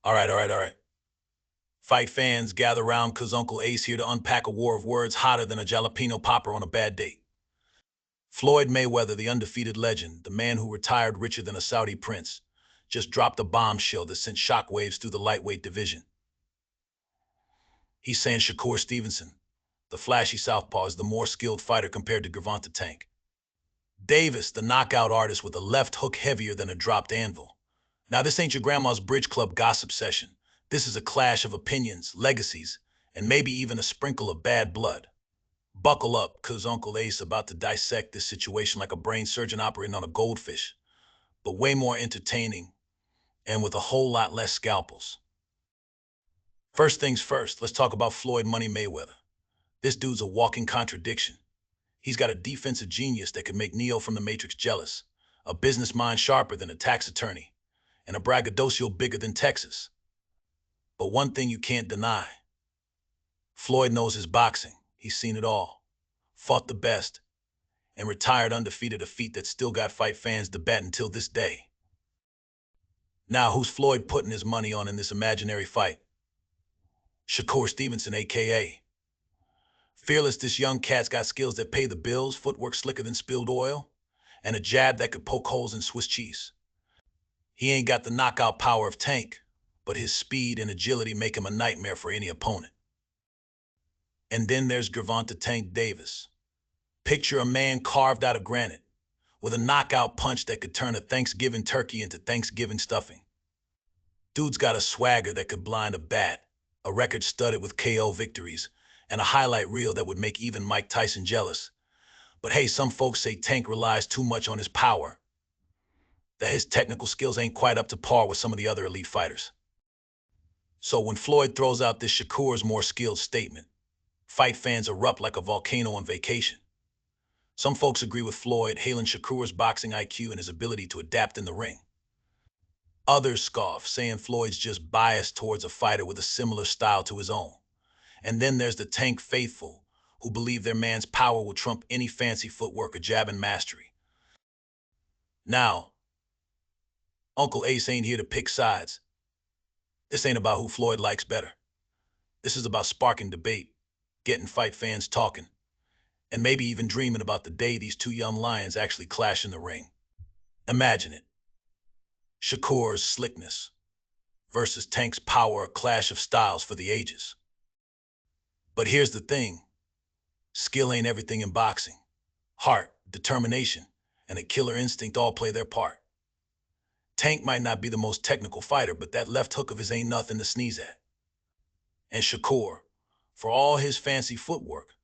All right. Fight fans, gather round cause Uncle Ace here to unpack a war of words hotter than a jalapeno popper on a bad date. Floyd Mayweather, the undefeated legend, the man who retired richer than a Saudi prince, just dropped a bombshell that sent shockwaves through the lightweight division. He's saying Shakur Stevenson, the flashy southpaw, is the more skilled fighter compared to Gervonta Tank Davis, the knockout artist with a left hook heavier than a dropped anvil. Now, this ain't your grandma's bridge club gossip session. This is a clash of opinions, legacies, and maybe even a sprinkle of bad blood. Buckle up, cause Uncle Ace about to dissect this situation like a brain surgeon operating on a goldfish, but way more entertaining and with a whole lot less scalpels. First things first, let's talk about Floyd Money Mayweather. This dude's a walking contradiction. He's got a defensive genius that could make Neo from the Matrix jealous, a business mind sharper than a tax attorney, and a braggadocio bigger than Texas. But one thing you can't deny, Floyd knows his boxing. He's seen it all, fought the best, and retired undefeated, a feat that still got fight fans debating until this day. Now, who's Floyd putting his money on in this imaginary fight? Shakur Stevenson, a.k.a. Fearless, this young cat's got skills that pay the bills, footwork slicker than spilled oil, and a jab that could poke holes in Swiss cheese. He ain't got the knockout power of Tank, but his speed and agility make him a nightmare for any opponent. And then there's Gervonta Tank Davis. Picture a man carved out of granite, with a knockout punch that could turn a Thanksgiving turkey into Thanksgiving stuffing. Dude's got a swagger that could blind a bat, a record studded with KO victories, and a highlight reel that would make even Mike Tyson jealous. But hey, some folks say Tank relies too much on his power, that his technical skills ain't quite up to par with some of the other elite fighters. So when Floyd throws out this Shakur's more skilled statement, fight fans erupt like a volcano on vacation. Some folks agree with Floyd, hailing Shakur's boxing IQ and his ability to adapt in the ring. Others scoff, saying Floyd's just biased towards a fighter with a similar style to his own. And then there's the Tank faithful, who believe their man's power will trump any fancy footwork or jab and mastery. Now, Uncle Ace ain't here to pick sides. This ain't about who Floyd likes better. This is about sparking debate, getting fight fans talking, and maybe even dreaming about the day these two young lions actually clash in the ring. Imagine it. Shakur's slickness versus Tank's power, a clash of styles for the ages. But here's the thing. Skill ain't everything in boxing. Heart, determination, and a killer instinct all play their part. Tank might not be the most technical fighter, but that left hook of his ain't nothing to sneeze at. And Shakur, for all his fancy footwork,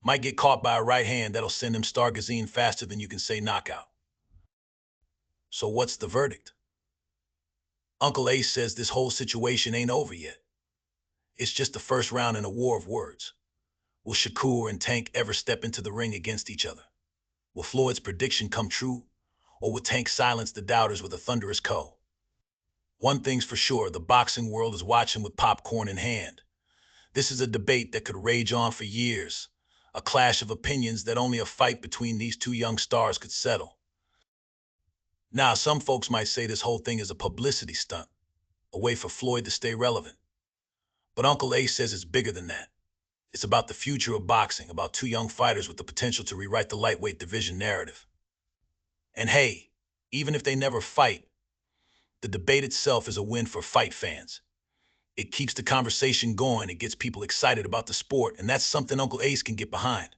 might get caught by a right hand that'll send him stargazing faster than you can say knockout. So what's the verdict? Uncle Ace says this whole situation ain't over yet. It's just the first round in a war of words. Will Shakur and Tank ever step into the ring against each other? Will Floyd's prediction come true? Or will Tank silence the doubters with a thunderous KO? One thing's for sure, the boxing world is watching with popcorn in hand. This is a debate that could rage on for years, a clash of opinions that only a fight between these two young stars could settle. Now, some folks might say this whole thing is a publicity stunt, a way for Floyd to stay relevant. But Uncle Ace says it's bigger than that. It's about the future of boxing, about two young fighters with the potential to rewrite the lightweight division narrative. And hey, even if they never fight, the debate itself is a win for fight fans. It keeps the conversation going, it gets people excited about the sport, and that's something Uncle Ace can get behind.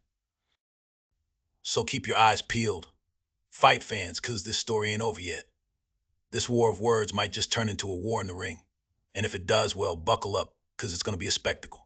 So keep your eyes peeled, fight fans, cause this story ain't over yet. This war of words might just turn into a war in the ring. And if it does, well, buckle up, cause it's gonna be a spectacle.